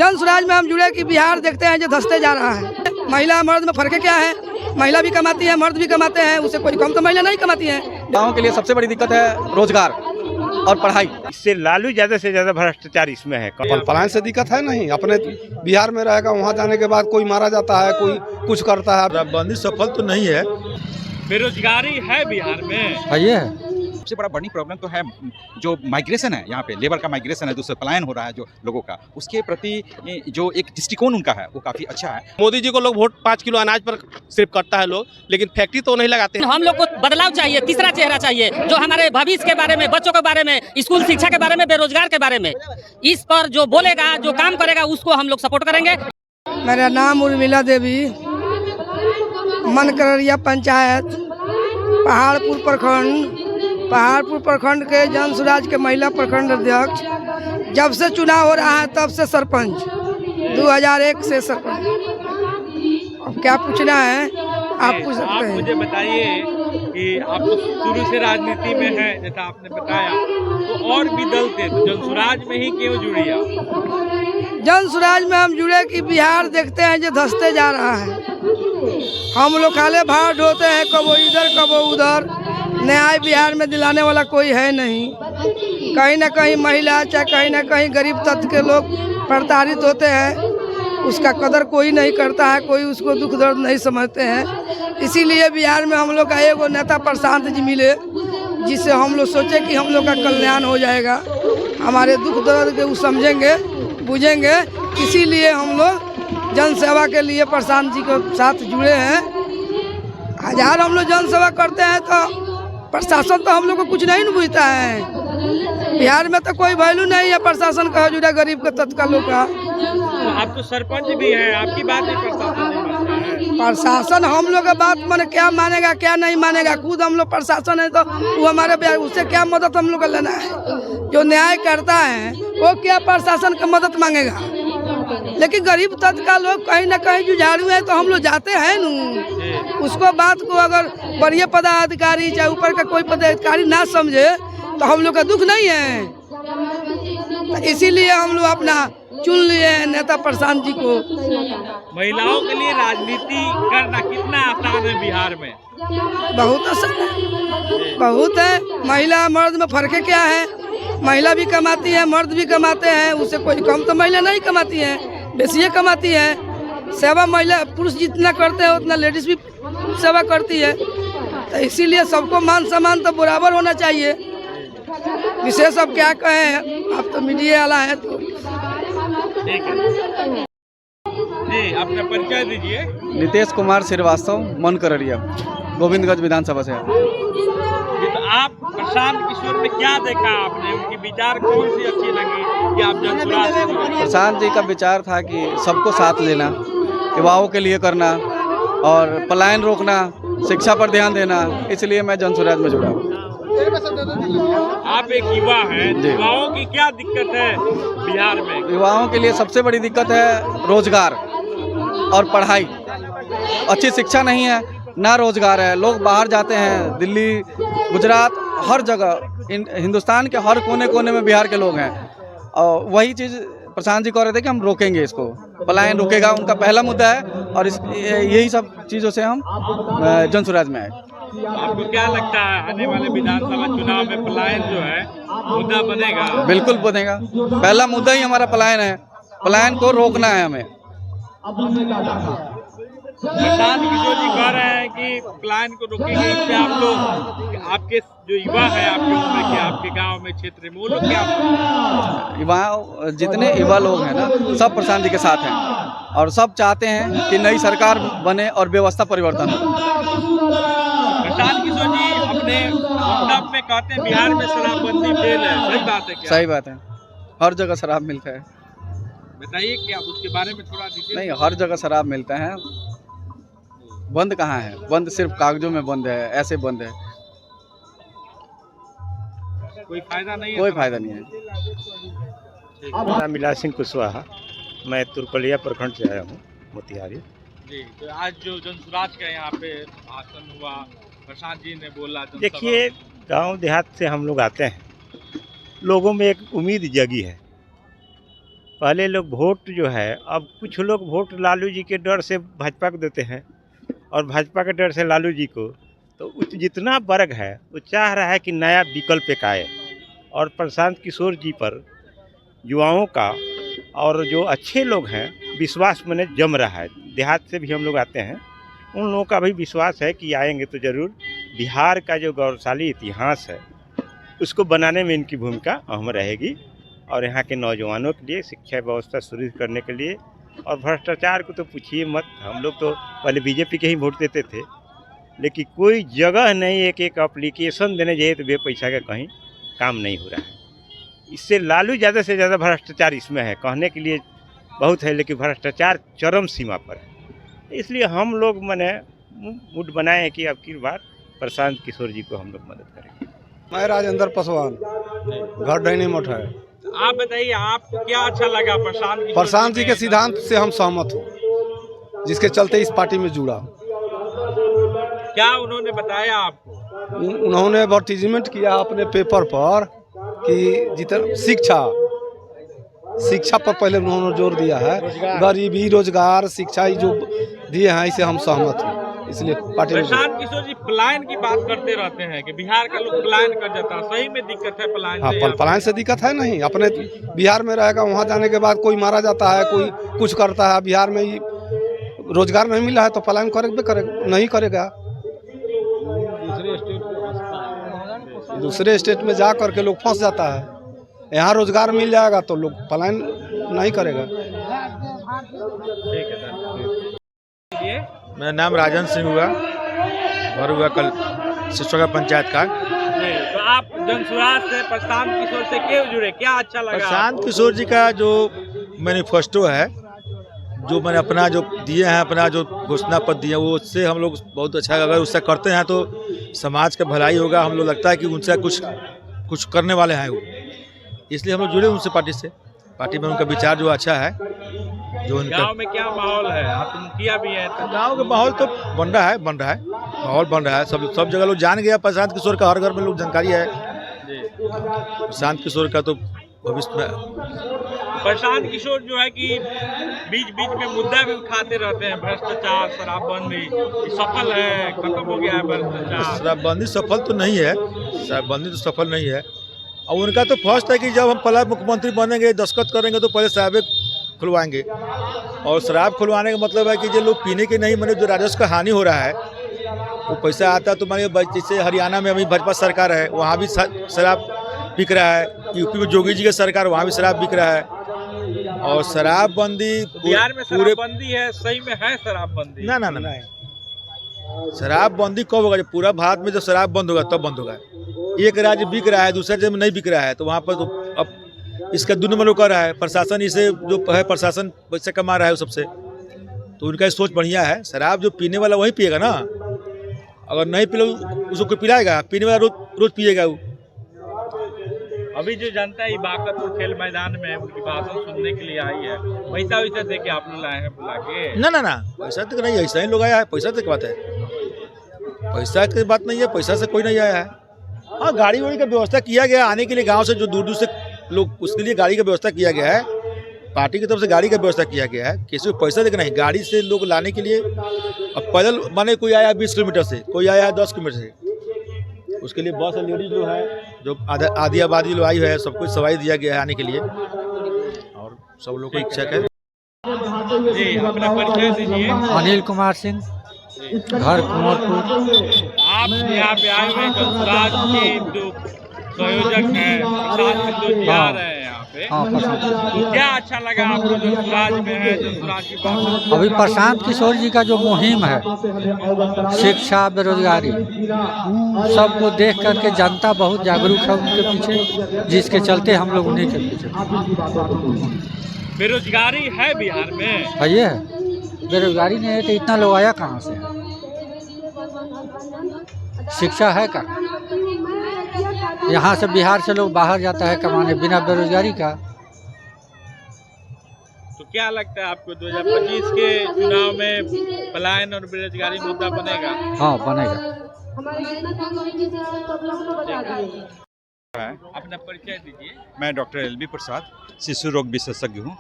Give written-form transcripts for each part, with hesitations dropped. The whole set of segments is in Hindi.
जन स्वराज में हम जुड़े कि बिहार देखते हैं जो धंसते जा रहा है। महिला मर्द में फर्क क्या है? महिला भी कमाती है, मर्द भी कमाते हैं, उससे कोई कम तो महिला नहीं कमाती है। गाँव के लिए सबसे बड़ी दिक्कत है रोजगार और पढ़ाई। इससे लालू ज्यादा से ज्यादा भ्रष्टाचार इसमें है। पलायन से दिक्कत है नहीं, अपने बिहार में रहेगा, वहाँ जाने के बाद कोई मारा जाता है, कोई कुछ करता है। शराबबंदी सफल तो नहीं है। बेरोजगारी है बिहार में, है ये सबसे बड़ा बड़ी प्रॉब्लम तो है जो माइग्रेशन है, यहाँ पे लेबर का माइग्रेशन है, दूसरा पलायन हो रहा है जो लोगों का, उसके प्रति जो एक दृष्टिकोण उनका है वो काफी अच्छा है। मोदी जी को लोग वोट 5 किलो अनाज पर सिर्फ करता है लोग, लेकिन फैक्ट्री तो नहीं लगाते। हम लोग को बदलाव चाहिए, तीसरा चेहरा चाहिए जो हमारे भविष्य के बारे में, बच्चों के बारे में, स्कूल शिक्षा के बारे में, बेरोजगार के बारे में, इस पर जो बोलेगा, जो काम करेगा, उसको हम लोग सपोर्ट करेंगे। मेरा नाम उर्मिला देवी, मनकररिया पंचायत, पहाड़पुर प्रखंड के जन स्वराज के महिला प्रखंड अध्यक्ष। जब से चुनाव हो रहा है तब से सरपंच, 2001 से सरपंच। अब क्या पूछना है आप पूछ सकते हैं। मुझे बताइए कि आप तो शुरू से राजनीति में हैं, जैसा आपने बताया, तो और भी दल थे, तो जन स्वराज में ही क्यों जुड़ी आप? जन स्वराज में हम जुड़े कि बिहार देखते हैं जो धंसते जा रहा है। हम लोग खाले भाव ढोते हैं, कबो इधर कबो उधर। न्याय बिहार में दिलाने वाला कोई है नहीं। कहीं ना कहीं महिला, चाहे कहीं ना कहीं गरीब तत्व के लोग प्रताड़ित होते हैं, उसका कदर कोई नहीं करता है, कोई उसको दुख दर्द नहीं समझते हैं। इसीलिए बिहार में हम लोग का एगो नेता प्रशांत जी मिले, जिससे हम लोग सोचे कि हम लोग का कल्याण हो जाएगा, हमारे दुख दर्द के वो समझेंगे, बुझेंगे। इसीलिए हम लोग जन सेवा के लिए प्रशांत जी के साथ जुड़े हैं। हजार हम लोग जन सेवा करते हैं तो प्रशासन तो हम लोग को कुछ नहीं बुझता है। बिहार में तो कोई वैल्यू नहीं है प्रशासन का, जुड़ा गरीब के तत्काल का। तो आप तो सरपंच भी हैं, आपकी बात ही प्रशासन नहीं मानता है। प्रशासन हम लोग का बात माने क्या मानेगा, क्या नहीं मानेगा? खुद हम लोग प्रशासन है तो वो हमारे बिहार, उससे क्या मदद हम लोग का लेना है? जो न्याय करता है वो क्या प्रशासन का मदद मांगेगा? लेकिन गरीब तत्व का लोग कहीं ना कहीं जुझारू है तो हम लोग जाते हैं न, उसको बात को अगर बड़े पदाधिकारी चाहे ऊपर का कोई पदाधिकारी ना समझे तो हम लोग का दुख नहीं है। तो इसीलिए हम लोग अपना चुन लिए नेता प्रशांत जी को। महिलाओं के लिए राजनीति करना कितना आसान है बिहार में? बहुत आसान है, बहुत है। महिला मर्द में फर्क क्या है? महिला भी कमाती है, मर्द भी कमाते हैं, उससे कोई कम तो महिला नहीं कमाती है, बेसिए कमाती है। सेवा महिला पुरुष जितना करते हैं उतना लेडीज भी सेवा करती है। तो इसीलिए सबको मान सम्मान तो बराबर होना चाहिए। विशेष अब क्या कहें, आप तो मीडिया वाला है तो। ठीक है जी, अपना परिचय दीजिए। नितेश कुमार श्रीवास्तव, मनकररिया, गोविंदगंज विधानसभा से। तो आप प्रशांत किशोर में क्या देखा आपने, उनकी विचार कौन सी अच्छी लगी कि आप जन स्वराज से जुड़े? प्रशांत जी का विचार था कि सबको साथ लेना, युवाओं के लिए करना और पलायन रोकना, शिक्षा पर ध्यान देना, इसलिए मैं जन स्वराज में जुड़ा। आप एक युवा हैं, युवाओं की क्या दिक्कत है बिहार में? युवाओं के लिए सबसे बड़ी दिक्कत है रोजगार और पढ़ाई। अच्छी शिक्षा नहीं है, ना रोजगार है। लोग बाहर जाते हैं, दिल्ली, गुजरात, हर जगह, हिंदुस्तान के हर कोने कोने में बिहार के लोग हैं। और वही चीज़ प्रशांत जी कह रहे थे कि हम रोकेंगे इसको, पलायन रुकेगा, उनका पहला मुद्दा है। और यही सब चीज़ों से हम जन स्वराज में आए। आपको क्या लगता है आने वाले विधानसभा चुनाव में पलायन जो है मुद्दा बनेगा? बिल्कुल बनेगा, पहला मुद्दा ही हमारा पलायन है। पलायन को रोकना है हमें। प्रशांत किशोर जी कह रहे हैं कि पलायन को रोकेंगे। इस पे आप लोग, आपके जो युवा है, आपके उम्र के, आपके गांव में, क्षेत्र में, वो लोग क्या? युवा, जितने युवा लोग हैं ना, सब प्रशांत जी के साथ हैं और सब चाहते हैं कि नई सरकार बने और व्यवस्था परिवर्तन हो। प्रशांत किशोर जी अपने वक्तव्य में कहते हैं बिहार में शराबबंदी फेल है, सही बात है क्या? सही बात है, हर जगह शराब मिलता है। बताइए कि आप उसके बारे में थोड़ा डिटेल। नहीं, हर जगह शराब मिलता है, बंद कहाँ है? बंद सिर्फ कागजों में बंद है, ऐसे बंद है, कोई फायदा नहीं है। कोई फायदा नहीं है। मेरा मिला सिंह कुशवाहा, मैं तुरकलिया प्रखंड से आया हूँ, मोतिहारी जी। तो आज जो जन स्वराज का यहाँ पे भाषण हुआ, प्रशांत जी ने बोला, देखिए गांव देहात से हम लोग आते हैं, लोगों में एक उम्मीद जगी है पहले लोग वोट जो है, अब कुछ लोग वोट लालू जी के डर से भाजपा को देते हैं और भाजपा के डर से लालू जी को। तो जितना वर्ग है वो चाह रहा है कि नया विकल्प एक आए, और प्रशांत किशोर जी पर युवाओं का और जो अच्छे लोग हैं विश्वास मैंने जम रहा है। देहात से भी हम लोग आते हैं, उन लोगों का भी विश्वास है कि आएंगे तो ज़रूर बिहार का जो गौरवशाली इतिहास है उसको बनाने में इनकी भूमिका अहम रहेगी। और यहाँ के नौजवानों के लिए शिक्षा व्यवस्था सुदृढ़ करने के लिए, और भ्रष्टाचार को तो पूछिए मत। हम लोग तो पहले बीजेपी के ही वोट देते थे, लेकिन कोई जगह नहीं एक एप्लीकेशन देने जाइए तो पैसा का कहीं काम नहीं हो रहा है। इससे लालू ज़्यादा से ज़्यादा भ्रष्टाचार इसमें है, कहने के लिए बहुत है लेकिन भ्रष्टाचार चरम सीमा पर है। इसलिए हम लोग मैंने मूड बनाए हैं कि अब की बार प्रशांत किशोर जी को हम लोग मदद करेंगे। मैं राजेंद्र पासवान, घर डैनी मठ है। आप बताइए, आपको क्या अच्छा लगा प्रशांत जी के सिद्धांत से हम सहमत हो, जिसके चलते इस पार्टी में जुड़ा। क्या उन्होंने बताया आपको? उन्होंने एडवर्टीजमेंट किया अपने पेपर पर कि जितना शिक्षा पर पहले उन्होंने जोर दिया है। गरीबी, रोजगार, शिक्षा जो दिए हैं, इसे हम सहमत हैं। इसलिए पार्टी प्रशांत किशोर जी पलायन की बात करते रहते हैं कि बिहार का लोग पलायन कर जाता है, सही में दिक्कत है पलायन? हाँ, पलायन से दिक्कत है नहीं। अपने बिहार में रहेगा, वहाँ जाने के बाद कोई मारा जाता है, कोई कुछ करता है। बिहार में ही रोजगार नहीं मिला है तो पलायन करेगा नहीं करेगा। दूसरे स्टेट में जा करके लोग फंस जाता है। यहाँ रोजगार मिल जाएगा तो लोग पलायन नहीं करेगा। मेरा नाम राजन सिंह हुआ, घर हुआ कल सिसोगा पंचायत का। तो आप जनसुराज से प्रशांत किशोर से क्यों जुड़े, क्या अच्छा लगा? प्रशांत किशोर जी का जो मैनिफेस्टो है, जो मैंने अपना जो दिए हैं, अपना जो घोषणा पत्र दिए वो, उससे हम लोग बहुत अच्छा, अगर उससे करते हैं तो समाज का भलाई होगा। हम लोग लगता है कि उनसे कुछ करने वाले हैं वो, इसलिए हम लोग जुड़े उनसे। पार्टी में उनका विचार जो अच्छा है। जो उनका गांव में क्या माहौल है? आप मुखिया भी है तो गाँव का माहौल तो बन रहा है, माहौल बन रहा है। सब जगह लोग जान गया प्रशांत किशोर का, हर घर में लोग जानकारी है प्रशांत किशोर का। तो भविष्य में प्रशांत किशोर जो है कि बीच में मुद्दा भी उठाते रहते हैं, भ्रष्टाचार, शराबबंदी सफल है, खत्म हो गया है भ्रष्टाचार। शराबबंदी सफल तो नहीं है, सफल नहीं है। और उनका तो फर्स्ट है कि जब हम पहला मुख्यमंत्री बनेंगे, दस्तखत करेंगे तो पहले शराबें खुलवाएंगे। और शराब खुलवाने का मतलब है कि जो लोग पीने के नहीं, जो राजस्व का हानि हो रहा है, वो पैसा आता है। तो मानिए जैसे हरियाणा में अभी भाजपा सरकार है, वहाँ भी शराब बिक रहा है। यूपी में योगी जी की सरकार, वहाँ भी शराब बिक रहा है। और शराबबंदी बिहार में शराबबंदी है, सही में है शराबबंदी? ना। शराबबंदी कब होगा? जब पूरा भारत में जब शराब बंद होगा तब बंद होगा। एक राज्य बिक रहा है, दूसरे राज्य में नहीं बिक रहा है, तो वहाँ पर तो अब इसका दुनू में कर रहा है प्रशासन। इसे जो है प्रशासन पैसा कमा रहा है सबसे, तो उनका सोच बढ़िया है। शराब जो पीने वाला वही पिएगा ना, अगर नहीं पिला उसको पिलाएगा, पीने वाला रोज पिएगा वो। अभी जो जनता है बाकतपुर खेल मैदान में उनकी भाषण सुनने के लिए आई है, पैसा दे के आप लोग लाए हैं बुला के? ना, पैसा तक नहीं, ऐसा ही लोग आया है। पैसा तक बात है, पैसा की बात नहीं है, पैसा से कोई नहीं आया है। हाँ, गाड़ी वाड़ी का व्यवस्था किया गया आने के लिए, गांव से जो दूर से लोग, उसके लिए गाड़ी का व्यवस्था किया गया है। पार्टी की तरफ से गाड़ी का व्यवस्था किया गया है। किसी को पैसा देकर नहीं, गाड़ी से लोग लाने के लिए। अब पैदल माने कोई आया 20 किलोमीटर से, कोई आया 10 किलोमीटर से, उसके लिए बस और लेडीज जो है, जो आधी आबादी लोग आई है, सब कुछ सवारी दिया गया है आने के लिए। और सब लोग को इच्छा है। जी, अपना परिचय दीजिए। अनिल कुमार सिंह, घर कुमारपुर। आप यहाँ पे आए हुए जनसुराज के जो संयोजक हैं, प्रशांत किशोर जी आ रहे हैं यहाँ पे। तो क्या अच्छा लगा आपको जनसुराज में है, जनसुराज की बात? अभी प्रशांत किशोर जी का जो मुहिम है, शिक्षा, बेरोजगारी, सबको देख करके जनता बहुत जागरूक है उनके पीछे, जिसके चलते हम लोग उन्हीं के पीछे। बेरोजगारी है बिहार में? है ये बेरोजगारी नहीं है तो इतना लोग आया कहाँ से? शिक्षा है का? यहाँ से बिहार से लोग बाहर जाता है कमाने बिना बेरोजगारी का। तो क्या लगता है आपको 2025 के चुनाव में पलायन और बेरोजगारी मुद्दा बनेगा? हाँ, बनेगा। अपना परिचय दीजिए। मैं डॉक्टर LB प्रसाद, शिशु रोग विशेषज्ञ हूँ।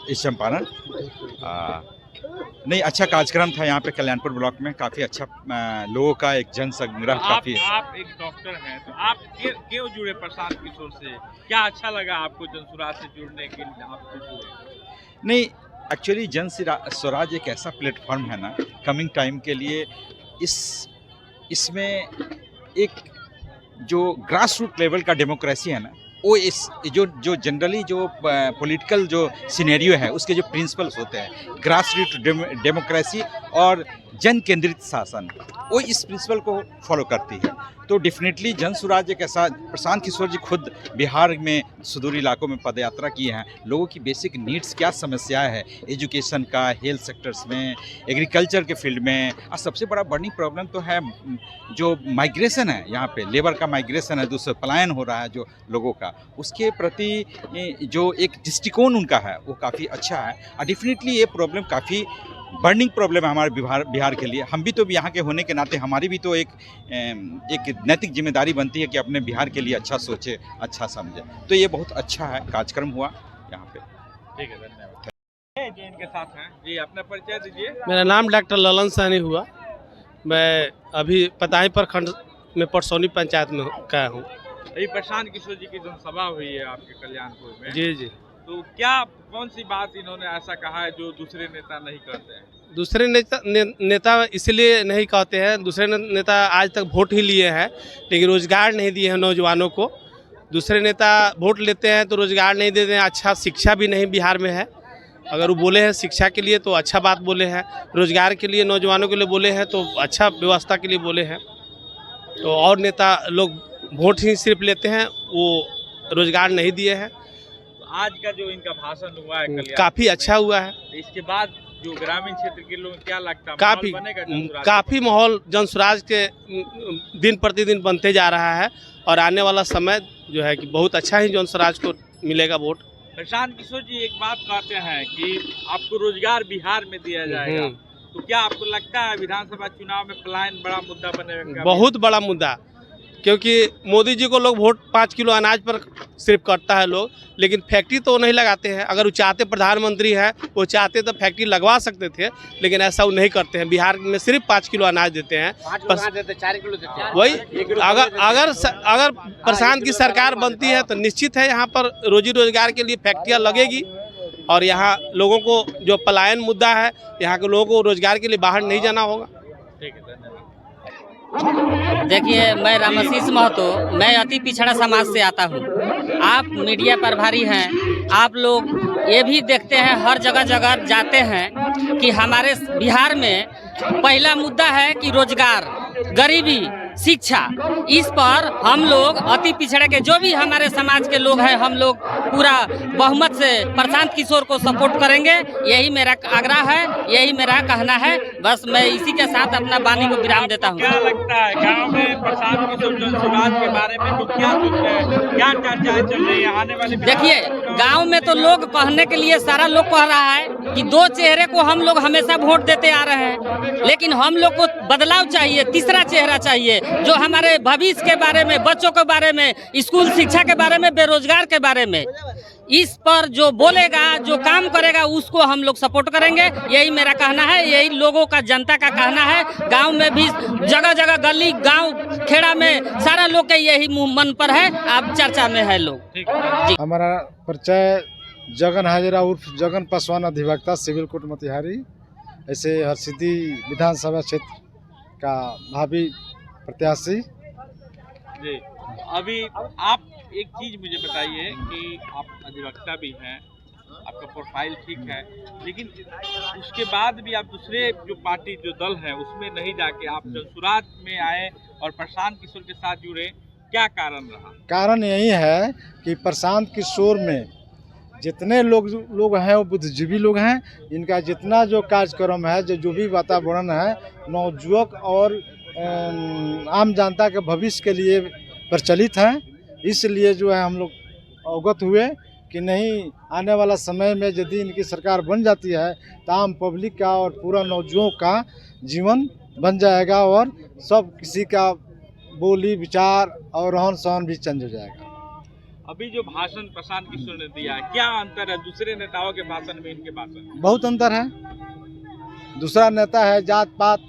इस चंपारण। नहीं, अच्छा कार्यक्रम था यहाँ पे कल्याणपुर ब्लॉक में, काफ़ी अच्छा लोगों का एक जन संग्रह काफ़ी। आप एक डॉक्टर हैं तो आप क्यों जुड़े प्रशांत किशोर से? क्या अच्छा लगा आपको जनसुराज से जुड़ने के लिए आपको जुड़े? नहीं, एक्चुअली जन स्वराज एक ऐसा प्लेटफॉर्म है ना कमिंग टाइम के लिए, इसमें एक जो ग्रास रूट लेवल का डेमोक्रेसी है ना, वो इस जो जनरली जो पॉलिटिकल जो सिनेरियो है उसके जो प्रिंसिपल्स होते हैं, ग्रास रूट डेमोक्रेसी और जन केंद्रित शासन, वो इस प्रिंसिपल को फॉलो करती है। तो डेफिनेटली जन स्वराज एक ऐसा, प्रशांत किशोर जी खुद बिहार में सुदूर इलाकों में पदयात्रा किए हैं, लोगों की बेसिक नीड्स क्या समस्याएं है एजुकेशन का, हेल्थ सेक्टर्स में, एग्रीकल्चर के फील्ड में, और सबसे बड़ा बर्निंग प्रॉब्लम तो है जो माइग्रेशन है, यहाँ पे लेबर का माइग्रेशन है, दूसरा पलायन हो रहा है जो लोगों का, उसके प्रति जो एक दृष्टिकोण उनका है वो काफ़ी अच्छा है। और डेफिनेटली ये प्रॉब्लम काफ़ी बर्निंग प्रॉब्लम है हमारे बिहार के लिए। हम भी तो यहाँ के होने के नाते हमारी भी तो एक नैतिक जिम्मेदारी बनती है कि अपने बिहार के लिए अच्छा सोचे, अच्छा समझे। तो ये बहुत अच्छा है कार्यक्रम हुआ यहाँ पे। ठीक है, धन्यवाद। जो इनके साथ हैं जी, अपना परिचय दीजिए। मेरा नाम डॉक्टर ललन सैनी हुआ। मैं अभी पताही प्रखंड में परसौनी पंचायत में का हूँ। अभी प्रशांत किशोर जी की जनसभा हुई है आपके कल्याणपुर में। जी जी। तो क्या कौन सी बात इन्होंने ऐसा कहा है जो दूसरे नेता नहीं करते हैं? दूसरे नेता इसलिए नहीं कहते हैं, दूसरे नेता आज तक वोट ही लिए हैं लेकिन रोजगार नहीं दिए हैं नौजवानों को। दूसरे नेता वोट लेते हैं तो रोजगार नहीं देते हैं, अच्छा शिक्षा भी नहीं बिहार में है। अगर वो बोले हैं शिक्षा के लिए तो अच्छा बात बोले हैं, रोजगार के लिए नौजवानों के लिए बोले हैं तो अच्छा व्यवस्था के लिए बोले हैं। तो और नेता लोग वोट ही सिर्फ लेते हैं, वो रोजगार नहीं दिए हैं। आज का जो इनका भाषण हुआ है काफ़ी अच्छा हुआ है। इसके बाद जो ग्रामीण क्षेत्र के लोग क्या लगता है, काफ़ी माहौल जनसुराज के दिन प्रतिदिन बनते जा रहा है और आने वाला समय जो है कि बहुत अच्छा ही जनसुराज को मिलेगा वोट। प्रशांत किशोर जी एक बात कहते हैं कि आपको रोजगार बिहार में दिया जाएगा, तो क्या आपको लगता है विधानसभा चुनाव में पलायन बड़ा मुद्दा बनेगा? बहुत बड़ा मुद्दा, क्योंकि मोदी जी को लोग वोट 5 किलो अनाज पर सिर्फ करता है लोग, लेकिन फैक्ट्री तो नहीं लगाते हैं। अगर वो चाहते, प्रधानमंत्री हैं, वो चाहते तो फैक्ट्री लगवा सकते थे, लेकिन ऐसा वो नहीं करते हैं। बिहार में सिर्फ 5 किलो अनाज देते हैं, 4 किलो देते हैं। वही अगर प्रशांत की सरकार बनती है तो निश्चित है यहाँ पर रोजी रोजगार के लिए फैक्ट्रियाँ लगेगी और यहाँ लोगों को जो पलायन मुद्दा है, यहाँ के लोगों को रोजगार के लिए बाहर नहीं जाना होगा। ठीक है, धन्यवाद। देखिए, मैं रामाशीष महतो, मैं अति पिछड़ा समाज से आता हूँ। आप मीडिया प्रभारी हैं, आप लोग ये भी देखते हैं, हर जगह जगह जाते हैं कि हमारे बिहार में पहला मुद्दा है कि रोजगार, गरीबी, शिक्षा। इस पर हम लोग अति पिछड़े के जो भी हमारे समाज के लोग हैं, हम लोग पूरा बहुमत से प्रशांत किशोर को सपोर्ट करेंगे। यही मेरा आग्रह है, यही मेरा कहना है। बस मैं इसी के साथ अपना वाणी को विराम देता हूँ। क्या लगता है गांव में प्रशांत किशोर जनसुराज के बारे में तो क्या सोच रहे हैं, क्या चर्चाएं चल रही है आने वाले? देखिए, गांव में तो लोग कहने के लिए सारा लोग कह रहा है कि दो चेहरे को हम लोग हमेशा वोट देते आ रहे हैं, लेकिन हम लोग को बदलाव चाहिए, तीसरा चेहरा चाहिए जो हमारे भविष्य के बारे में, बच्चों के बारे में, स्कूल शिक्षा के बारे में, बेरोजगार के बारे में, इस पर जो बोलेगा, जो काम करेगा, उसको हम लोग सपोर्ट करेंगे। यही मेरा कहना है, यही लोगों का, जनता का कहना है। गांव में भी जगह जगह, गली, गांव, खेड़ा में सारा लोग के यही मन पर है, अब चर्चा में है लोग। हमारा परिचय जगन हाजिरा उर्फ जगन पासवान, अधिवक्ता, सिविल कोर्ट मोतिहारी। ऐसे हरसिद्धि विधानसभा क्षेत्र का भावी प्रत्याशी। जी, अभी आप एक चीज मुझे बताइए कि आप अधिवक्ता भी हैं, आपका प्रोफाइल ठीक है, लेकिन उसके बाद भी आप दूसरे जो पार्टी, जो दल है, उसमें नहीं जाके आप जनसुराज में आए और प्रशांत किशोर के साथ जुड़े, क्या कारण रहा? कारण यही है कि प्रशांत किशोर में जितने लोग हैं वो बुद्धिजीवी लोग हैं। इनका जितना जो कार्यक्रम है, जो भी वातावरण है, नवयुवक और आम जनता के भविष्य के लिए प्रचलित हैं। इसलिए जो है हम लोग अवगत हुए कि नहीं, आने वाला समय में यदि इनकी सरकार बन जाती है तो आम पब्लिक का और पूरा नौजुवान का जीवन बन जाएगा और सब किसी का बोली, विचार और रहन सहन भी चेंज हो जाएगा। अभी जो भाषण प्रशांत किशोर ने दिया है, क्या अंतर है दूसरे नेताओं के भाषण में इनके भाषण में? बहुत अंतर है। दूसरा नेता है जात पात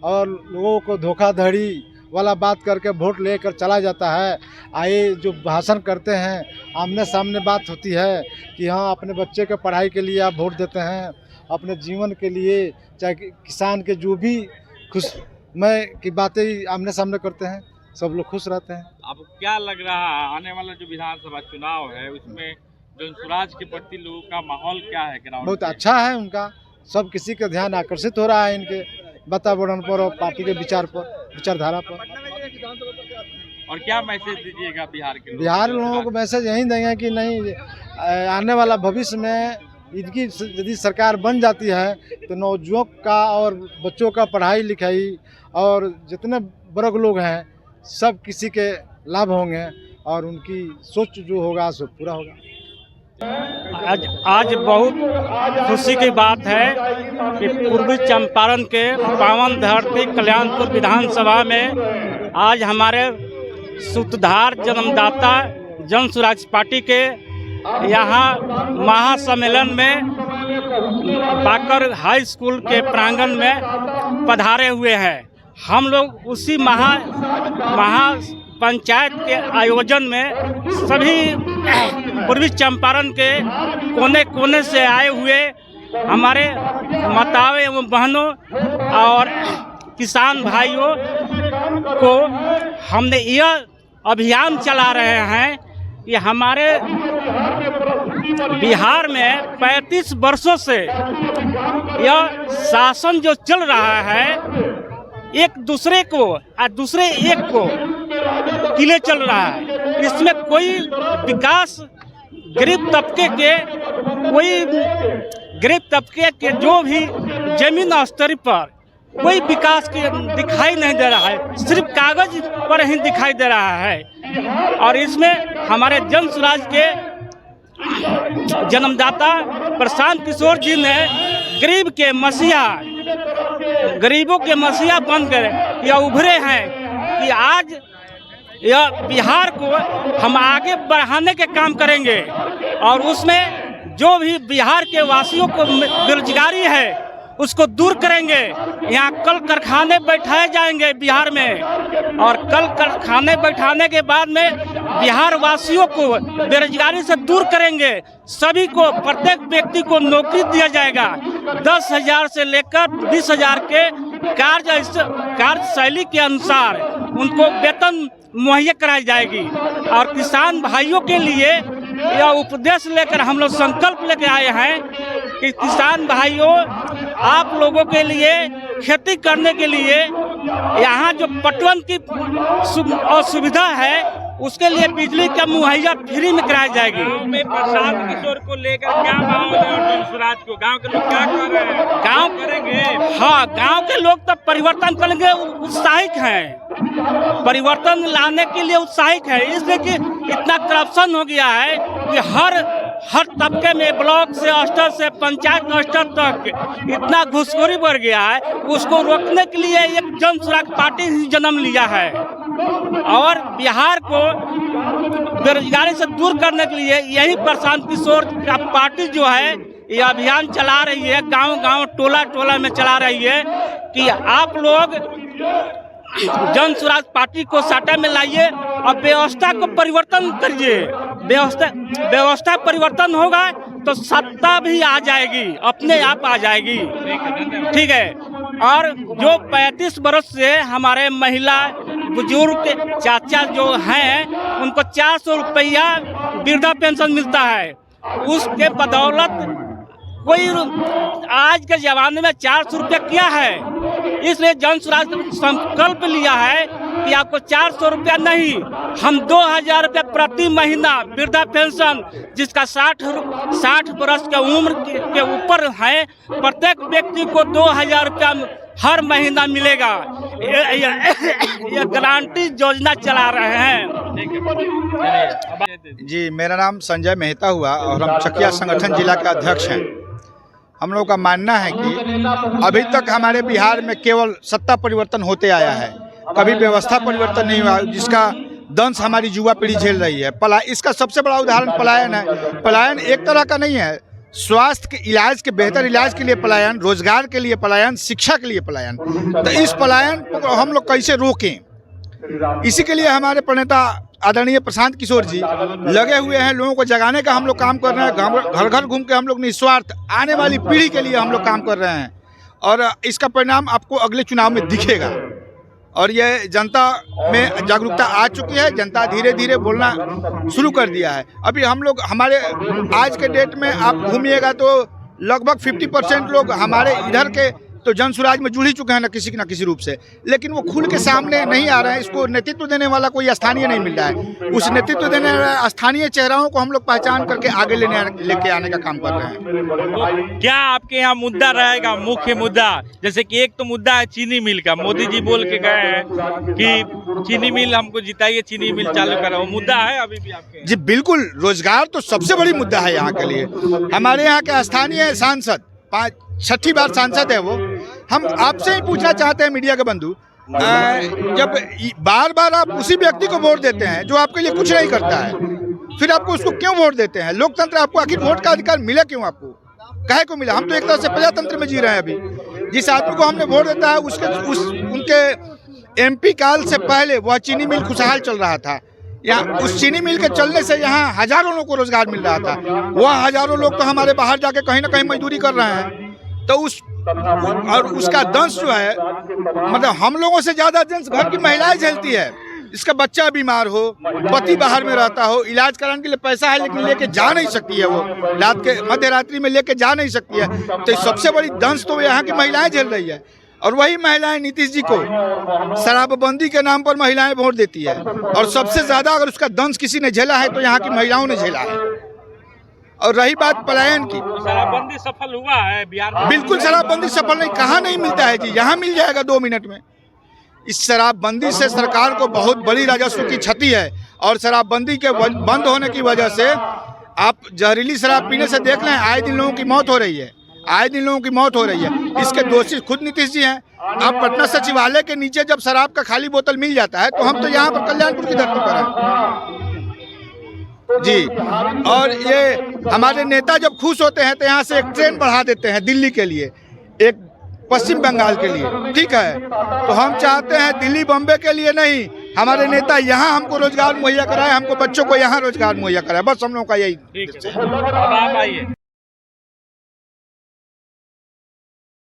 और लोगों को धोखाधड़ी वाला बात करके वोट लेकर चला जाता है। आए जो भाषण करते हैं, आमने सामने बात होती है कि हाँ अपने बच्चे के पढ़ाई के लिए आप वोट देते हैं, अपने जीवन के लिए, चाहे किसान के जो भी खुशमय की बातें आमने सामने करते हैं, सब लोग खुश रहते हैं। आपको क्या लग रहा है आने वाला जो विधानसभा चुनाव है उसमें जनसुराज के प्रति लोगों का माहौल क्या है ग्राउंड? बहुत अच्छा है उनका, सब किसी का ध्यान आकर्षित हो रहा है इनके वातावरण पर और पार्टी के विचारधारा पर। और क्या मैसेज दीजिएगा बिहार के बिहार लोगों को मैसेज यही देंगे कि नहीं, आने वाला भविष्य में इनकी यदि सरकार बन जाती है तो नौजुवान का और बच्चों का पढ़ाई लिखाई और जितने वर्ग लोग हैं सब किसी के लाभ होंगे और उनकी सोच जो होगा सो पूरा होगा। आज बहुत खुशी की बात है कि पूर्वी चंपारण के पावन धरती कल्याणपुर विधानसभा में आज हमारे सूत्रधार जन्मदाता जनसुराज पार्टी के यहाँ महासम्मेलन में बाकर हाई स्कूल के प्रांगण में पधारे हुए हैं। हम लोग उसी महा पंचायत के आयोजन में सभी पूर्वी चंपारण के कोने कोने से आए हुए हमारे माताओं एवं बहनों और किसान भाइयों को हमने यह अभियान चला रहे हैं कि हमारे बिहार में 35 वर्षों से यह शासन जो चल रहा है एक दूसरे को और दूसरे एक को किले चल रहा है। इसमें कोई विकास गरीब तबके के जो भी जमीन स्तर पर कोई विकास दिखाई नहीं दे रहा है, सिर्फ कागज पर ही दिखाई दे रहा है। और इसमें हमारे जनसुराज के जन्मदाता प्रशांत किशोर जी ने गरीबों के मसीहा बनकर यह उभरे हैं कि आज यह बिहार को हम आगे बढ़ाने के काम करेंगे और उसमें जो भी बिहार के वासियों को बेरोजगारी है उसको दूर करेंगे। यहाँ कल कारखाने बैठाए जाएंगे बिहार में और कल कारखाने बैठाने के बाद में बिहार वासियों को बेरोजगारी से दूर करेंगे। सभी को, प्रत्येक व्यक्ति को नौकरी दिया जाएगा। 10,000 से लेकर 20,000 के कार्यशैली के अनुसार उनको वेतन मुहैया कराई जाएगी। और किसान भाइयों के लिए यह उपदेश लेकर हम लोग संकल्प लेकर आए हैं कि किसान भाइयों, आप लोगों के लिए खेती करने के लिए यहाँ जो पटवन की असुविधा है उसके लिए बिजली का मुहैया फ्री में कराई जाएगी। गाँव में प्रशांत किशोर को लेकर क्या माहौल है और जनसुराज को गांव के लोग क्या कर रहे हैं? गांव करेंगे, हाँ गांव के लोग तो परिवर्तन करेंगे, उत्साहित हैं, परिवर्तन लाने के लिए उत्साहित है। इसलिए कि इतना करप्शन हो गया है कि हर तबके में ब्लॉक से स्तर से पंचायत स्तर तक इतना घुसखोरी बढ़ गया है। उसको रोकने के लिए एक जनसुराज पार्टी ही जन्म लिया है और बिहार को बेरोजगारी से दूर करने के लिए यही प्रशांत किशोर का पार्टी जो है ये अभियान चला रही है, गांव-गांव, टोला-टोला में चला रही है कि आप लोग जनसुराज पार्टी को साटा में लाइए और व्यवस्था को परिवर्तन करिए। व्यवस्था परिवर्तन होगा तो सत्ता भी आ जाएगी, अपने आप आ जाएगी। ठीक है। और जो 35 वर्ष से हमारे महिला बुजुर्ग चाचा जो हैं उनको 400 रुपया वृद्धा पेंशन मिलता है। उसके बदौलत कोई आज के ज़माने में 400 रुपया क्या है। इसलिए जनसुराज ने संकल्प लिया है कि आपको 400 रुपया नहीं, हम 2,000 रुपया प्रति महीना वृद्धा पेंशन, जिसका 60 वर्ष के उम्र के ऊपर है, प्रत्येक व्यक्ति को 2,000 रुपया हर महीना मिलेगा। ये गारंटी योजना चला रहे हैं। जी, मेरा नाम संजय मेहता हुआ और हम चकिया संगठन जिला का अध्यक्ष हैं। हम लोग का मानना है कि अभी तक हमारे बिहार में केवल सत्ता परिवर्तन होते आया है, कभी व्यवस्था परिवर्तन नहीं हुआ, जिसका दंश हमारी युवा पीढ़ी झेल रही है। इसका सबसे बड़ा उदाहरण पलायन है। पलायन एक तरह का नहीं है, स्वास्थ्य के इलाज के बेहतर इलाज के लिए पलायन, रोजगार के लिए पलायन, शिक्षा के लिए पलायन। तो इस पलायन को हम लोग कैसे रोकें, इसी के लिए हमारे प्रणेता आदरणीय प्रशांत किशोर जी लगे हुए हैं। लोगों को जगाने का हम लोग काम कर रहे हैं। घर घर घूम के हम लोग निस्वार्थ आने वाली पीढ़ी के लिए हम लोग काम कर रहे हैं और इसका परिणाम आपको अगले चुनाव में दिखेगा। और ये जनता में जागरूकता आ चुकी है, जनता धीरे धीरे बोलना शुरू कर दिया है। अभी हम लोग हमारे आज के डेट में आप घूमिएगा तो लगभग 50% लोग हमारे इधर के तो जन सुराज में जुड़ ही चुके हैं ना किसी रूप से, लेकिन वो खुल के सामने नहीं आ रहे हैं। इसको नेतृत्व देने वाला कोई स्थानीय नहीं मिल रहा है। उस नेतृत्व देने वाले स्थानीय चेहराओं को हम लोग पहचान करके आगे लेके आने का काम कर रहे हैं। क्या आपके यहाँ मुद्दा रहेगा, मुख्य मुद्दा? जैसे कि एक तो मुद्दा है चीनी मिल का, मोदी जी बोल के गए हैं कि चीनी मिल हमको जिताइए, चीनी मिल चालू करो, वो मुद्दा है अभी भी आपके? जी बिल्कुल, रोजगार तो सबसे बड़ी मुद्दा है यहाँ के लिए। हमारे यहाँ के स्थानीय सांसद 6ठी बार सांसद है वो। हम आपसे ही पूछना चाहते हैं मीडिया के बंधु, जब बार बार आप उसी व्यक्ति को वोट देते हैं जो आपके लिए कुछ नहीं करता है, फिर आपको उसको क्यों वोट देते हैं? लोकतंत्र आपको आखिर वोट का अधिकार मिला क्यों? आपको काहे को मिला? हम तो एक तरह से प्रजातंत्र में जी रहे हैं। अभी जिस आदमी को हमने वोट देता है उनके MP काल से पहले वह चीनी मिल खुशहाल चल रहा था। यहाँ उस चीनी मिल के चलने से यहाँ हजारों लोगों को रोजगार मिल रहा था। वह हजारों लोग तो हमारे बाहर जाके कहीं ना कहीं मजदूरी कर रहे हैं। तो उसका दंश जो है, मतलब हम लोगों से ज्यादा दंश घर की महिलाएं झेलती है। इसका बच्चा बीमार हो, पति बाहर में रहता हो, इलाज कराने के लिए पैसा है लेकिन लेके जा नहीं सकती है, वो रात के मध्य रात्रि में लेके जा नहीं सकती है। तो सबसे बड़ी दंश तो यहाँ की महिलाएं झेल रही है। और वही महिलाएं नीतीश जी को शराबबंदी के नाम पर महिलाएं वोट देती है। और सबसे ज्यादा अगर उसका दंश किसी ने झेला है तो यहाँ की महिलाओं ने झेला है। और रही बात पलायन की, शराबबंदी सफल हुआ है बिहार में? बिल्कुल शराबबंदी सफल नहीं, कहाँ नहीं मिलता है जी, यहाँ मिल जाएगा 2 मिनट में। इस शराबबंदी से सरकार को बहुत बड़ी राजस्व की क्षति है। और शराबबंदी के बंद होने की वजह से आप जहरीली शराब पीने से देख लें, आए दिन लोगों की मौत हो रही है, आए दिन लोगों की मौत हो रही है। इसके दोषी खुद नीतीश जी हैं। आप पटना सचिवालय के नीचे जब शराब का खाली बोतल मिल जाता है तो हम तो यहाँ पर कल्याणपुर की धरती पर हैं जी। और ये हमारे नेता जब खुश होते हैं तो यहाँ से एक ट्रेन बढ़ा देते हैं दिल्ली के लिए, एक पश्चिम बंगाल के लिए, ठीक है। तो हम चाहते हैं दिल्ली बम्बे के लिए नहीं, हमारे नेता यहाँ हमको रोजगार मुहैया कराए, हमको बच्चों को यहाँ रोजगार मुहैया कराए, बस हम लोगों का यही। ठीक है, अब आप आइए।